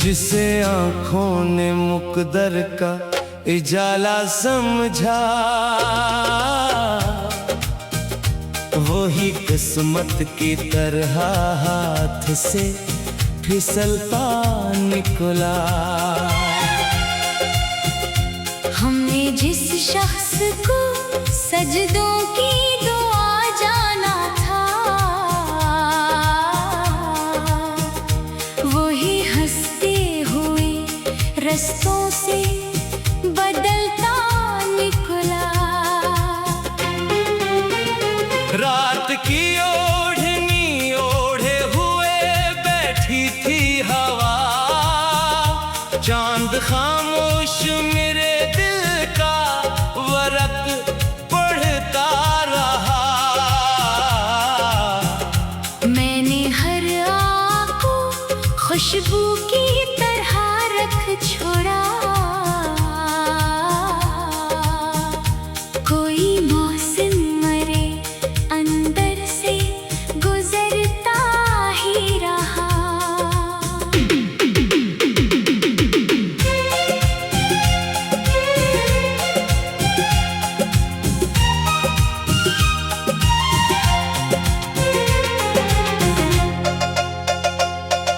जिसे आँखों ने मुकद्दर का इजाला समझा, वही किस्मत की तरह हाथ से फिसलता निकला। हमने जिस शख्स को सजदों की दुआ जाना था, वही हंसते हुए रस्तों से बदलता निकला। रात की ओढ़नी ओढ़े हुए बैठी थी हवा, चांद खामोश मेरे दिल का वरक पढ़ता रहा। मैंने हर आँख को खुशबू की तरह रख छोड़ा। कोई मौसम मरे अंदर से गुजरता ही रहा।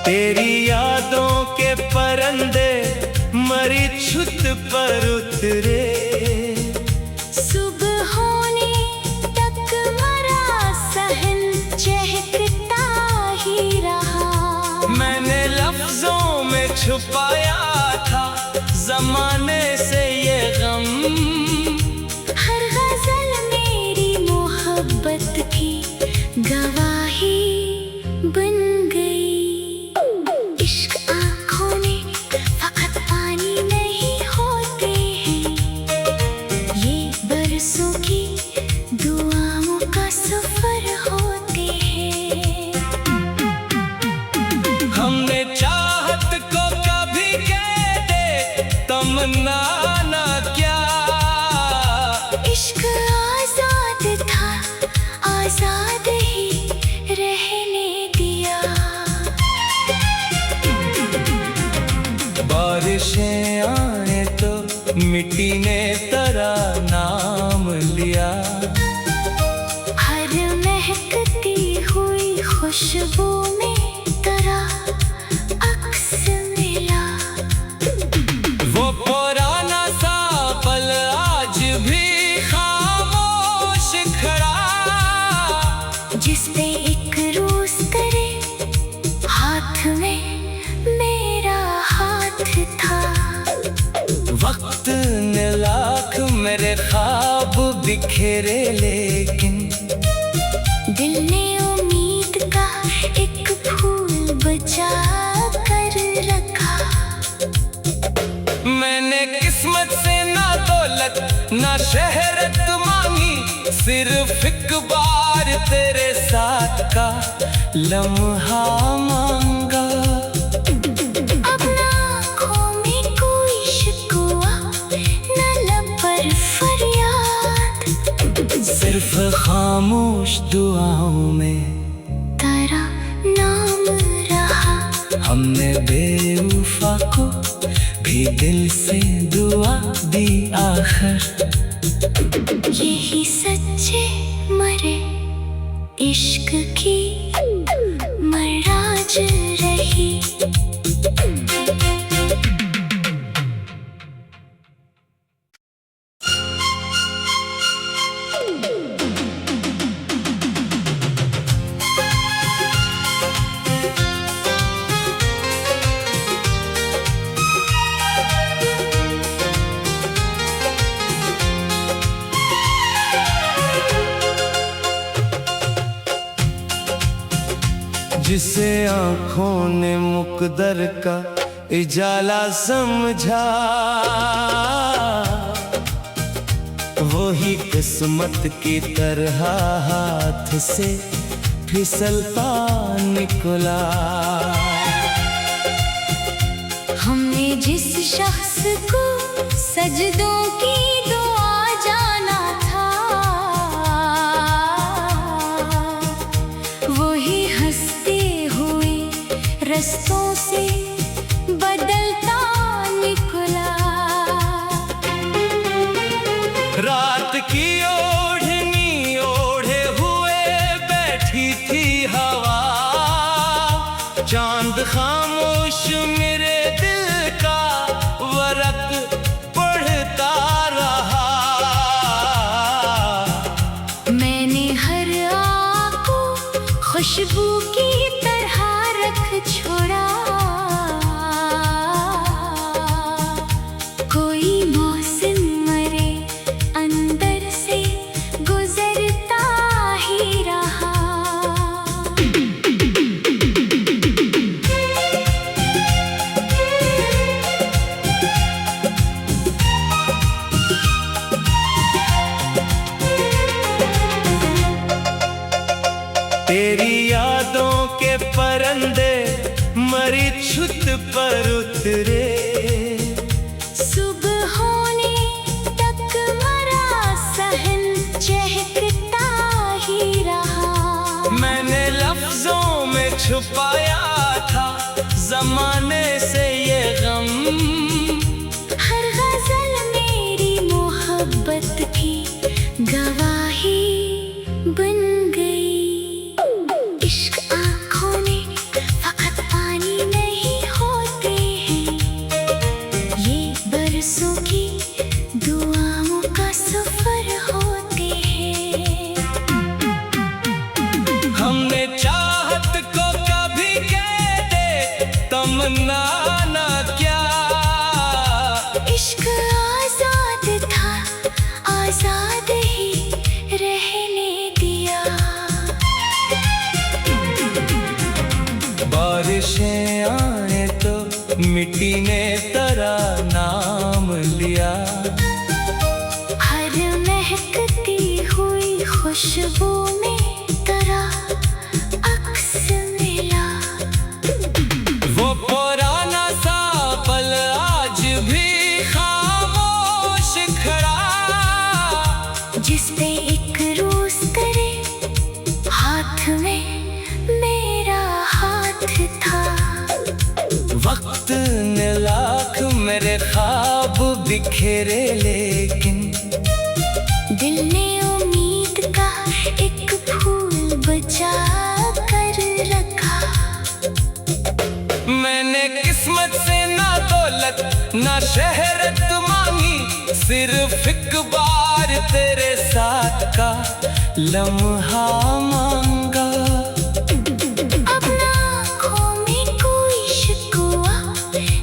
तेरी यादों के परंदे मरी छुत पर उतरे, सुबह होने तक मरा सहन चहकता ही रहा। मैंने लफ्जों में छुपाया था जमाने से ये गम। हर गजल मेरी मोहब्बत की गवाही बन गई। इश्क आँखों में फकत पानी नहीं होते हैं, ये बरसों की दुआओं का सफर होते हैं। हमने चाहत को कभी कह दे तमन्ना ना क्या। इश्क आजाद था, आजाद ही रहने दिया। बारिशें आए तो मिट्टी ने तेरा नाम लिया। हर महकती हुई खुशबू में तेरा अक्स मिला। वो पुराना सा पल आज भी खामोश खड़ा, जिस पे एक रोज करे हाथ में मेरा हाथ था। वक्त ने लाख मेरे ख्वाब बिखेरे, लेकिन दिल ने उम्मीद का एक फूल बचा कर रखा। मैंने किस्मत से ना दौलत ना शहरत मांगी, सिर्फ एक बार तेरे साथ का लम्हा मांगा। अब ना आँखों में कोई शिकवा, ना लब पर फरियाद, सिर्फ खामोश दुआओं में तेरा नाम रहा। हमने बेवफा को भी दिल से दुआ दी आखिर। यही सच्चे मरे इश्क की मराज रही। जिसे आँखों ने मुकद्दर का इजाला समझा, वही किस्मत की तरह हाथ से फिसलता निकला। हमने जिस शख्स को सजदों की दुआ जाना था, वही हंसते हुए रस्तों से बदल खुशबू की तरह रख छोड़ा। कोई मौसम मरे अंदर से गुजरता ही रहा। तेरी यादों के परिंदे मरी छुत पर उतरे। सुबह होने तक मरा सहन चहकता ही रहा। मैंने लफ्जों में छुपाया था जमाने से ये गम। हर गजल मेरी मोहब्बत की गवाही बन गई। इश्क आँखों में फकत पानी नहीं होते हैं, ये बरसों की दुआओं का सफर होते हैं। हमने चाहत को कभी कहते तमन्ना ना क्या। इश्क आजाद था, आजाद ही रहने दिया। बारिशें आए तो मिट्टी ने तेरा नाम लिया। हर महकती हुई खुशबू में तेरा अक्स मिला। वो पुराना सा पल आज भी खामोश खड़ा, जिस पे एक रोज करे हाथ में मेरा हाथ था। वक्त ने लाख मेरे ख्वाब बिखेरे लेकिन दिल ने उम्मीद का एक फूल बचा कर रखा। मैंने किस्मत से ना दौलत ना शहरत मांगी, सिर्फ एक बार तेरे साथ का लम्हा मांगा। अब ना आँखों में कोई शिकवा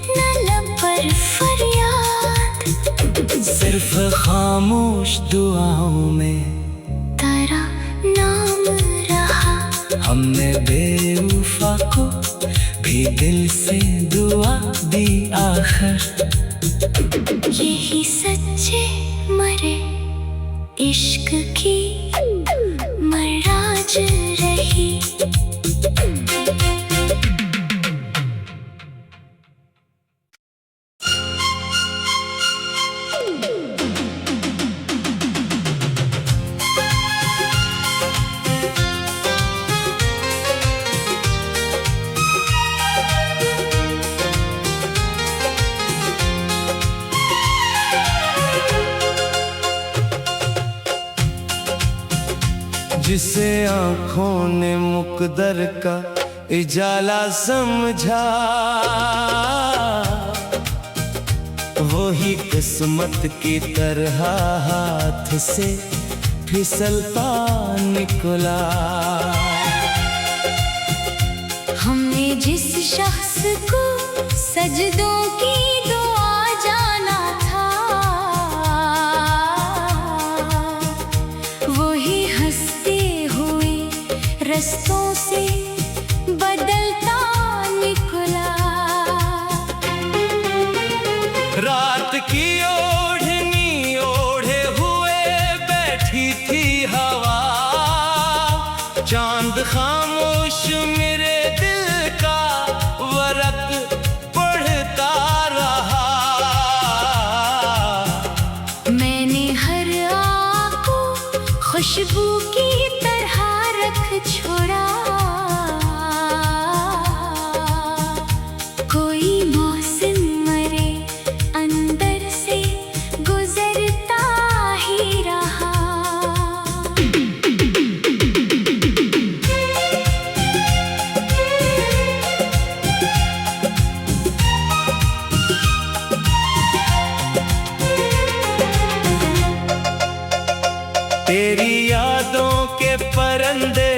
न लब पर फरियाद, सिर्फ खामोश दुआओं में तेरा नाम रहा। हमने बेवफा को भी दिल से दुआ दी आखिर। यही सच्चे मरे इश्क की मराज रही। जिसे आँखों ने मुकद्दर का इजाला समझा, वही किस्मत की तरह हाथ से फिसलता निकला। हमने जिस शख्स को सजदों की दुआ जाना था, वही हंसते हुए रस्तों से बदलता निकला। रात की ओढ़नी ओढ़े हुए बैठी थी हवा, चांद खामोश मेरे दिल का वरक पढ़ता रहा। मैंने हर आँख को खुशबू की तरह रख छोड़ा। कोई मौसम मरे अंदर से गुजरता ही रहा। तेरी यादों के परिंदे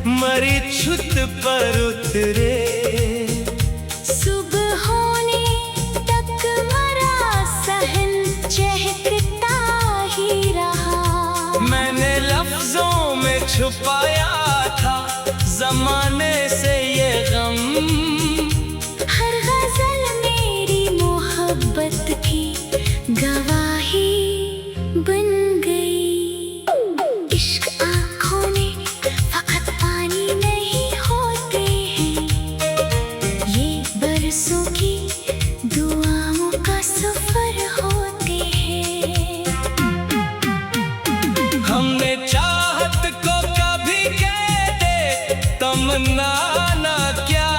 मरी उतरे। सुबह होने तक मरा सहन चहकता ही रहा। मैंने लफ्जों में छुपाया था जमाने से ये गम। हर गजल मेरी मोहब्बत की गवाही बन गई। इश्क आँखों में फकत पानी नहीं होते हैं, ये बरसों की दुआओं का सफर होते हैं। हमने चाहत को कभी कह दे तमन्ना ना क्या।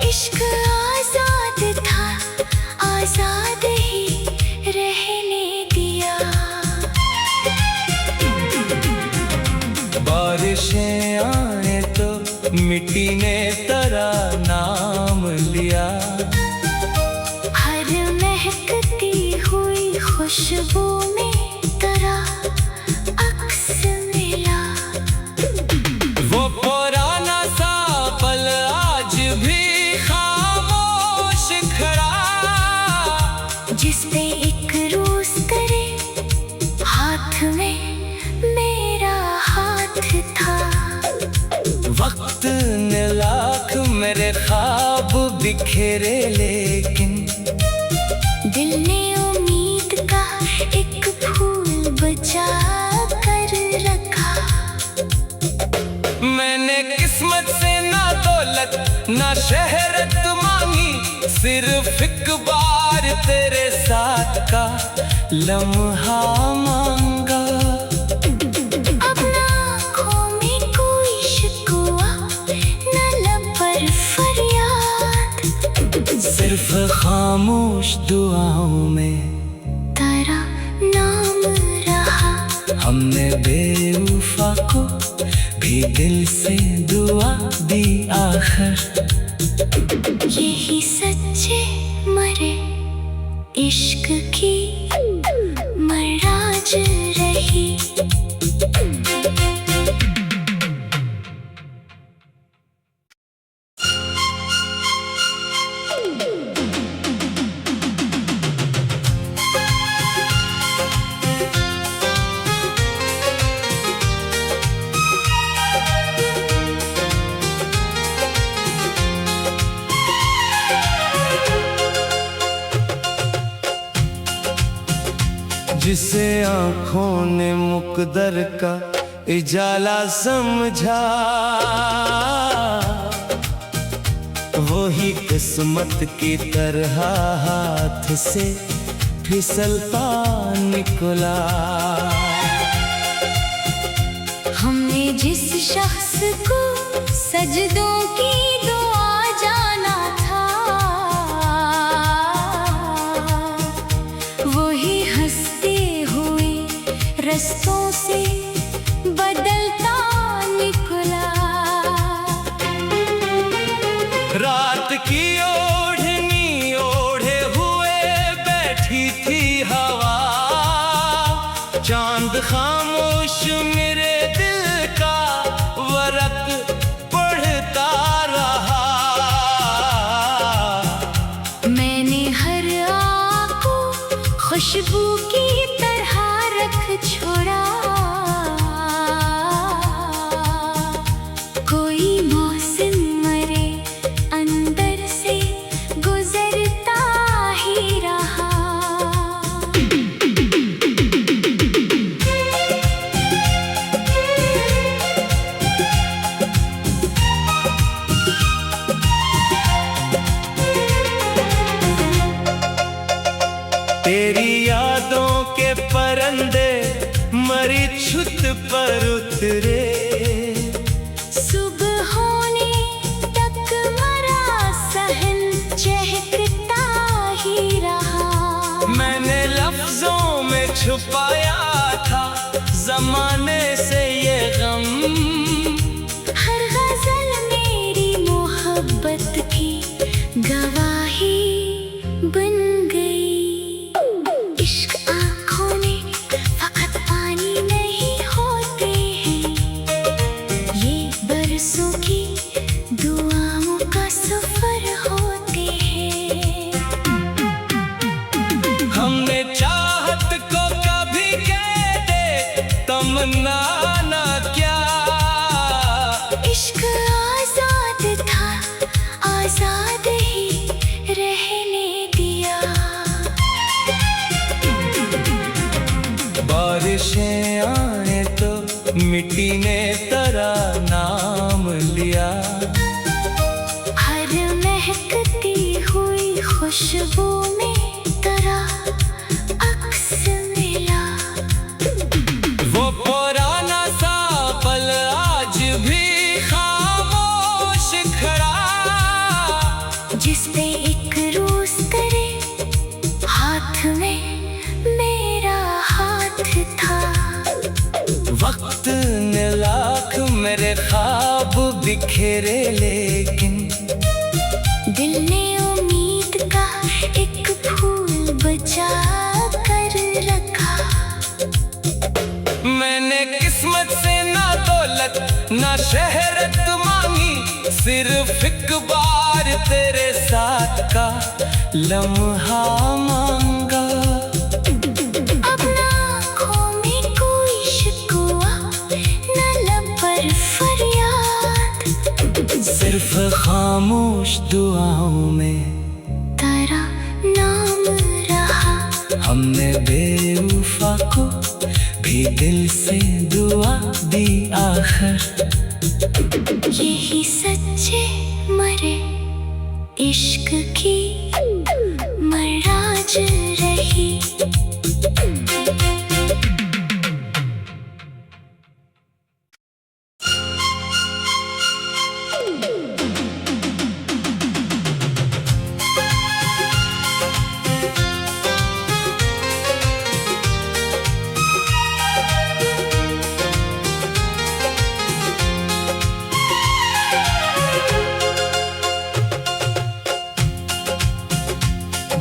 इश्क आजाद था, आजाद ही रहने दिया। बारिशें आए तो मिट्टी ने तेरा नाम लिया। हर महकती हुई खुशबू में तेरा अक्स मिला। वो पुराना सा पल आज भी खामोश खड़ा, जिस पे एक रोज तेरे हाथ में मेरा हाथ था। वक्त ने लाख मेरे ख्वाब बिखेरे, लेकिन दिल ने उम्मीद का एक फूल बचा कर रखा। मैंने किस्मत से ना दौलत ना शहरत मांगी, सिर्फ एक बार तेरे साथ का लम्हा मांगा। अब ना आँखों में कोई शिकवा, न लब पर फरियाद, सिर्फ खामोश दुआओं में तेरा नाम रहा। हमने बेवफा को भी दिल से दुआ दी आखिर। यही सच्चे मरे इश्क की मराज रही। जिसे आँखों ने मुकद्दर का इजाला समझा, वही किस्मत की तरह हाथ से फिसलता निकला। हमने जिस शख्स को सजदों की दुआ जाना था, वही हंसते हुए रस्तों से बदलता निकला। रात की ओढ़नी ओढ़े हुए बैठी थी हवा, चांद खामोश मेरे दिल का वरक पढ़ता रहा। मैंने हर आँख को खुशबू की तरह रख छोड़ा। कोई मौसम मरे अंदर से गुजरता ही रहा। तेरी यादों के परंदे मरी छुत पर उतरे। सुबह होने तक मरा सहन चहकता ही रहा। मैंने लफ्जों में छुपाया था जमाने से ये गम। हर गजल मेरी मोहब्बत की गवाही बन गई। इश्क आँखों में फकत पानी नहीं होते हैं, ये बरसों की तमन्ना क्या। इश्क आजाद था, आजाद ही रहने दिया। बारिशें आए तो मिट्टी ने तेरा नाम लिया। हर महकती हुई खुशबू में तेरा अक्स मिला। वो पुराना सा पल आज भी खामोश खड़ा, जिस पे एक रोज तेरे हाथ में मेरा हाथ था। वक्त ने लाख मेरे ख्वाब बिखेरे, लेकिन दिल ने उम्मीद का एक फूल बचा कर रखा। मैंने किस्मत से ना दौलत ना शहरत मांगी, सिर्फ एक बार तेरे साथ का लम्हा मांगा। अब ना आँखों में कोई शिकवा, ना लब पर फरियाद, सिर्फ खामोश दुआओं में तेरा नाम रहा। हमने बेवफा को भी दिल से दुआ दी आखिर। यही सच्चे मरे इश्क की मराज रही।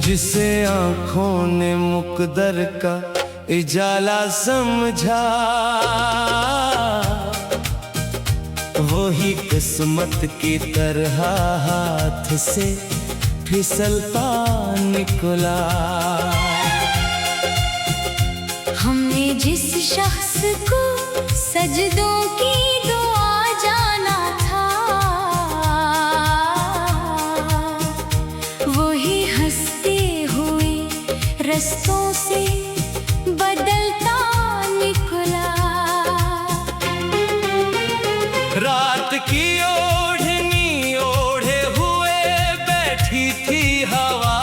जिसे आँखों ने मुकद्दर का इजाला समझा, वही किस्मत की तरह हाथ से फिसलता निकला। हमने जिस शख्स को सजदों की दुआ जाना था, वही हंसते हुए रस्तों से बदलता निकला। रात की ओढ़नी ओढ़े हुए बैठी थी हवा,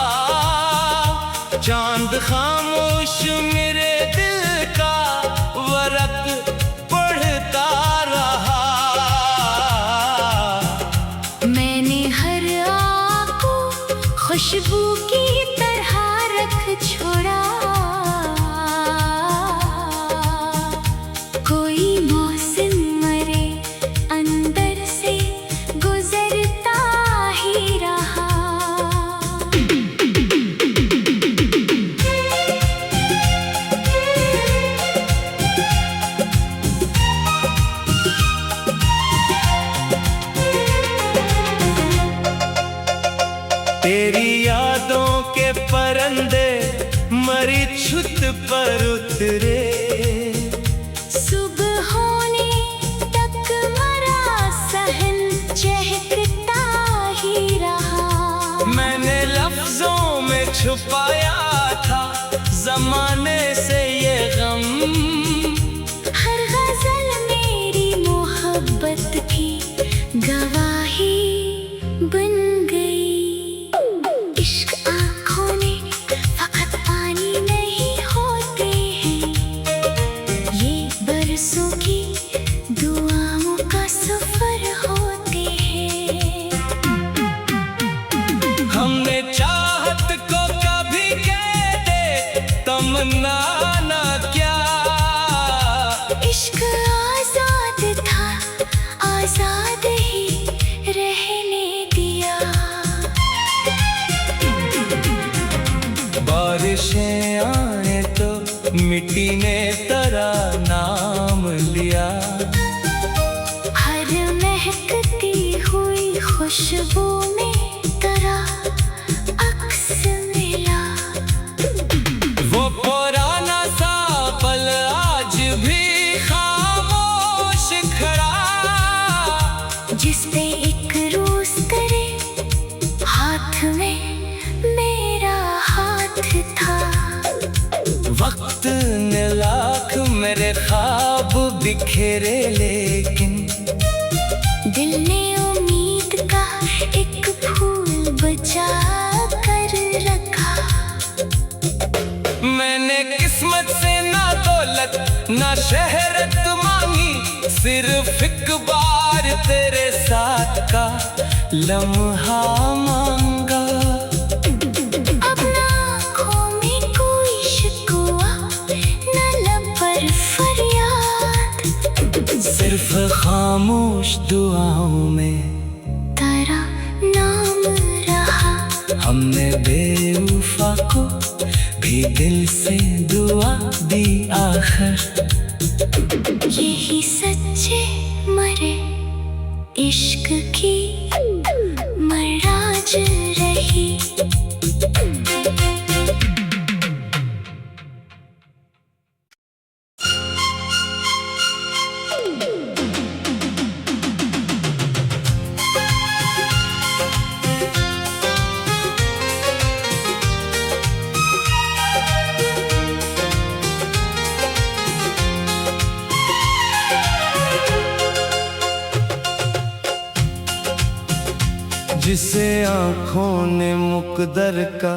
चांद खामोश मेरे दिल का वरक पढ़ता रहा। मैंने हर आँख को खुशबू की तरह रख छोड़ा। कोई मौसम मरे अंदर से गुजरता ही रहा। तेरी यादों के परिंदे मरी छुत पर उतरे, सुबह होने तक मरा सहन चहकता ही रहा। मैंने लफ्जों में छुपाया था जमाने से ये गम। हर गजल मेरी मोहब्बत की गवाही बन गई। इश्क आँखों में फकत पानी नहीं होते हैं, ये बरसों की दुआओं का सफर होते हैं। हमने चाहत को कभी कह दे तमन्ना क्या। इश्क आजाद था, आजाद ही रहने दिया। बारिशें आए तो मिट्टी ने तेरा नाम लिया। हर महकती हुई खुशबू में तेरा अक्स मिला। वो पुराना सा पल आज भी बिखेरे, लेकिन दिल ने उम्मीद का एक फूल बचा कर रखा। मैंने किस्मत से ना दौलत ना शहरत मांगी, सिर्फ एक बार तेरे साथ का लम्हा मांगा। अब ना आँखों में कोई शिकवा, ना लब पर फरियाद, सिर्फ खामोश दुआओं में तेरा नाम रहा। हमने बेवफा को भी दिल से दुआ दी आखिर। यही सच्चे मरे इश्क की मराज रही। जिसे आँखों ने मुकद्दर का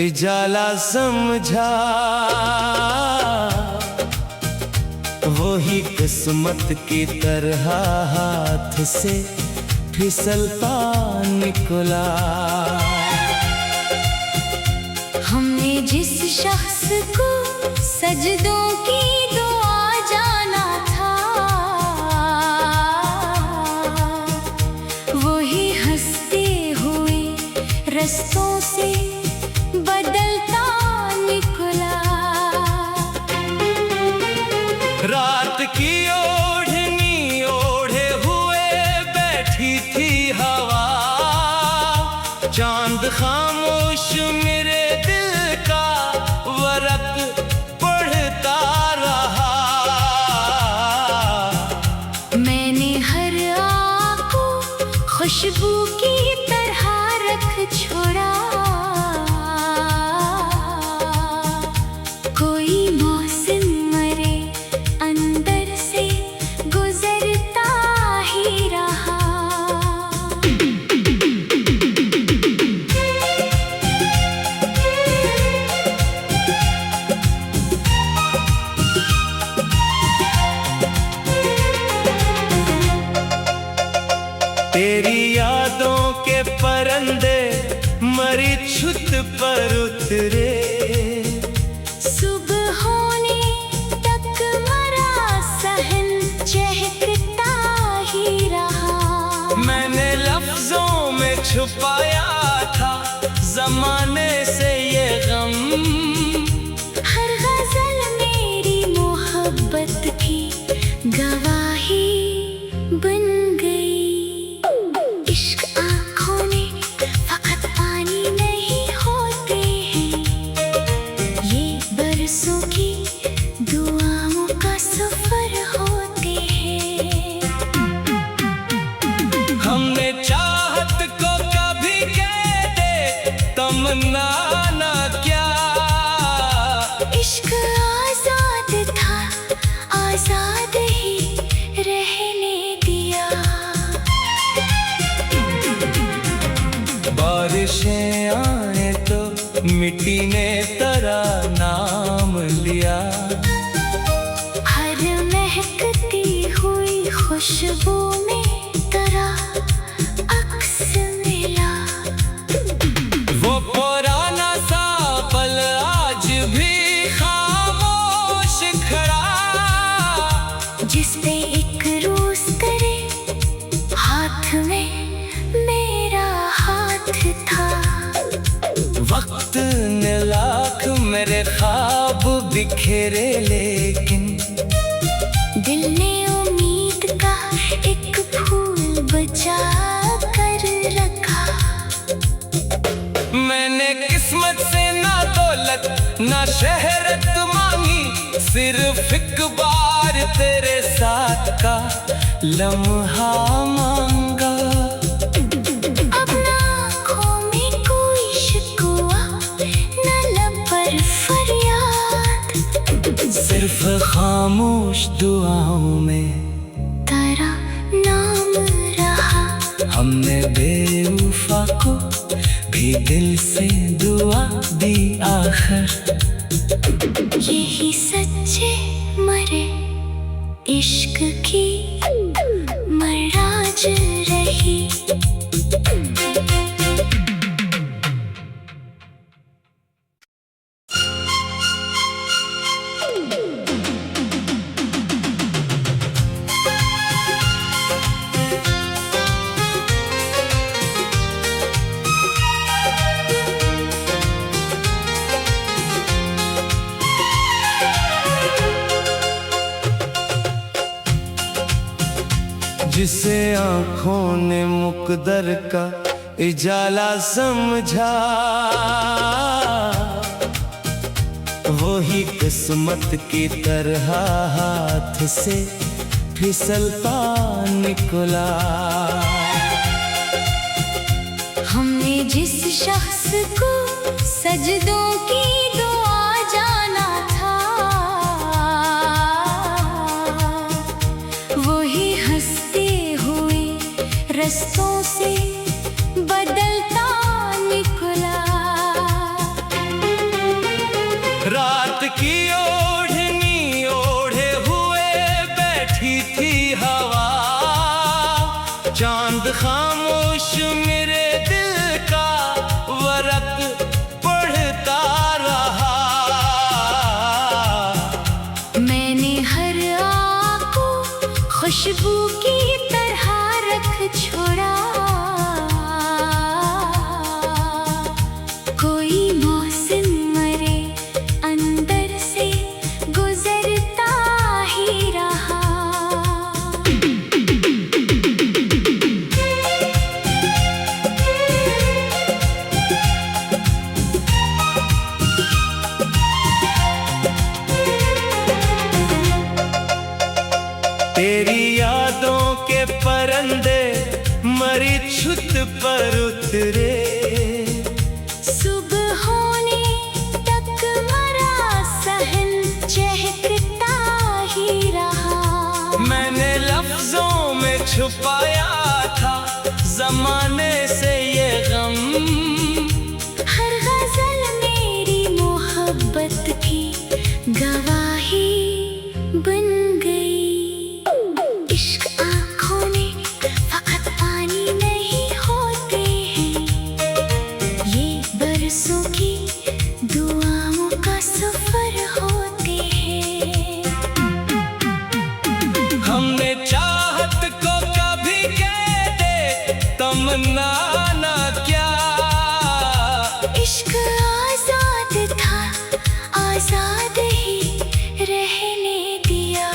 इजाला समझा, वही किस्मत की तरह हाथ से फिसलता निकला। हमने जिस शख्स को सजदों की दुआ जाना था, वही हंसते हुए रस्तों से बदलता निकला। रात की ओढ़नी ओढ़े हुए बैठी थी हवा, चांद खामोश मेरे दिल का वरक पढ़ता रहा। मैंने हर आँख को खुशबू की तरह रख छोड़ा। कोई मौसम मरे अंदर से गुजरता ही रहा। तेरी यादों के परिंदे मरी छुत पर उतरे, सुबह होने तक मरा सहन चहकता ही रहा। मैंने लफ्जों में छुपाया था जमाने से ये गम। हर गजल मेरी मोहब्बत की गवाही बन गई। इश्क आँखों में फकत पानी नहीं होते हैं, ये बरसों की दुआओं का सफर होते हैं। हमने चाहत को कभी कैदे तमन्ना ना क्या, इश्क आजाद था, आजाद ही रहने दिया। बारिशें आए तो मिट्टी ने तेरा नाम लिया। हर महकती हुई खुशबू में तेरा अक्स मिला। वो पुराना सा पल आज भी खामोश खड़ा, जिस पे एक रोज करे हाथ में मेरा हाथ था। वक्त ने लाख मेरे ख्वाब बिखेरे, लेकिन दिल ने उम्मीद का एक फूल बचा कर रखा। मैंने किस्मत से ना दौलत ना शहरत मांगी, सिर्फ एक बार तेरे साथ का लम्हा मांगा। अब ना आँखों में कोई शिकवा, ना लब पर फरियाद, सिर्फ खामोश खामोश दुआओं में तेरा नाम रहा। हमने बेवफा को भी दिल से दुआ दी आखिर। यही सच्चे मरे इश्क की मराज रही। जिसे आँखों ने मुकद्दर का इजाला समझा, वही किस्मत की तरह हाथ से फिसलता निकला। हमने जिस शख्स को सजदों की दुआ जाना था, वही हंसते हुए रस्तों से बदलता निकला। रात की ओढ़नी ओढ़े हुए बैठी थी हवा, चांद खामोश मेरे दिल का वरक पढ़ता रहा। मैंने हर आँख को खुशबू की तरह रख छोड़ा। कोई मौसम मरे अंदर से गुजरता ही रहा। तेरी यादों के परंदे मरी छुत पर उतरे, सुबह होने तक मरा सहन चहकता ही रहा। मैंने लफ्जों में छुपाया था जमाने से ये गम। हर गजल मेरी मोहब्बत की गवाही बन गई। इश्क आँखों में फकत पानी नहीं होते हैं, ये बरसों की दुआओं का सफर होते हैं। हमने चाहत को कभी कह दे तमन्ना ना क्या। इश्क आजाद था, आजाद ही रहने दिया।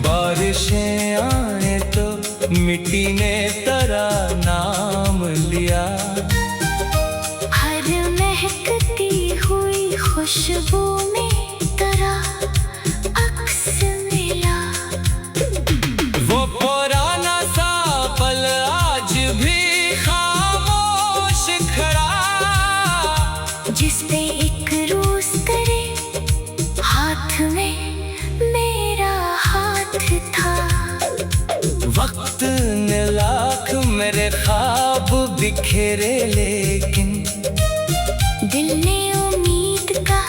बारिशें आए तो मिट्टी ने तेरा नाम लिया। हर महकती हुई खुशबू में तेरा अक्स मिला। वो पुराना सा पल आज भी खामोश खड़ा, जिस पे एक रोज करे हाथ में मेरा हाथ था। वक्त ने लाख मेरे ख्वाब बिखेरे, लेकिन दिल ने उम्मीद का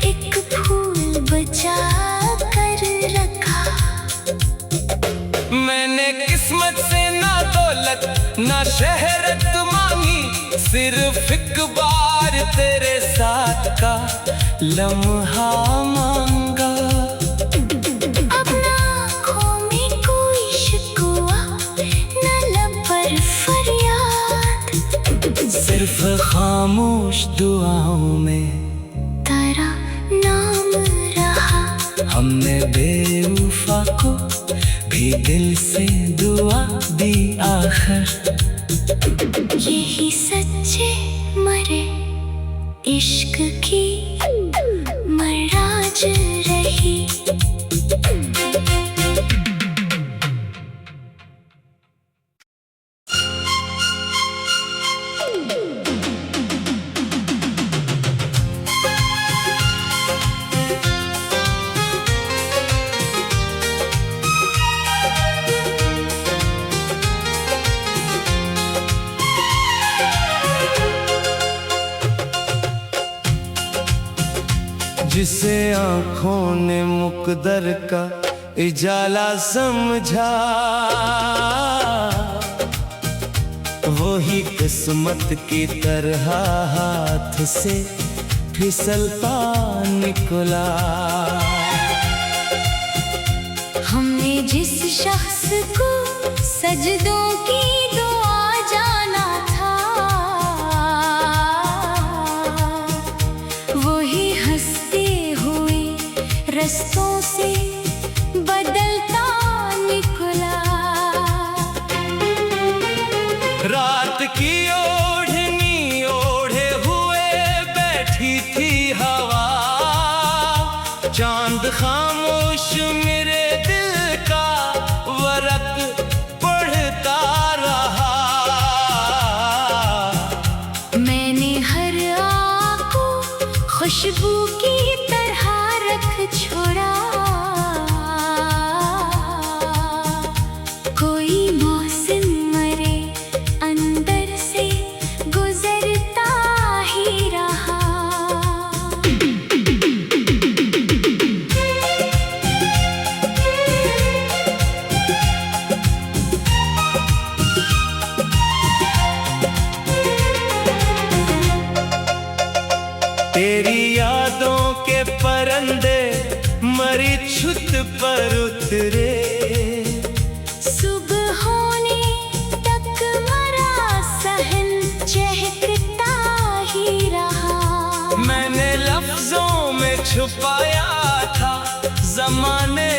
एक फूल बचा कर रखा। मैंने किस्मत से ना दौलत ना शहरत मांगी, सिर्फ एक बार तेरे साथ का लम्हा मांगा। अपना आँखों में कोई शिकवा न लब पर फरियाद, सिर्फ खामोश दुआओं में तेरा नाम रहा। हमने बेवफा को भी दिल से दुआ दी आखिर। यही सच्चे मरे इश्क की मराज रही। जिसे आंखों ने मुकद्दर का इजाला समझा, वही किस्मत की तरह हाथ से फिसलता निकला। हमने जिस शख्स को सजदों की दुआ जाना था, वही हंसते हुए रस्तों से बदलता निकला। रात की ओढ़नी ओढ़े हुए बैठी थी हवा, चांद खामोश मेरे दिल का वरक पढ़ता रहा। मैंने हर आँख को खुशबू की तरह रख छोड़ा, कोई मौसम मरे अंदर से गुजरता ही रहा। तेरी यादों के परंदे मरी छुत पर उतरे, सुबह होने तक मरा सहन चहकता ही रहा। मैंने लफ्जों में छुपाया था जमाने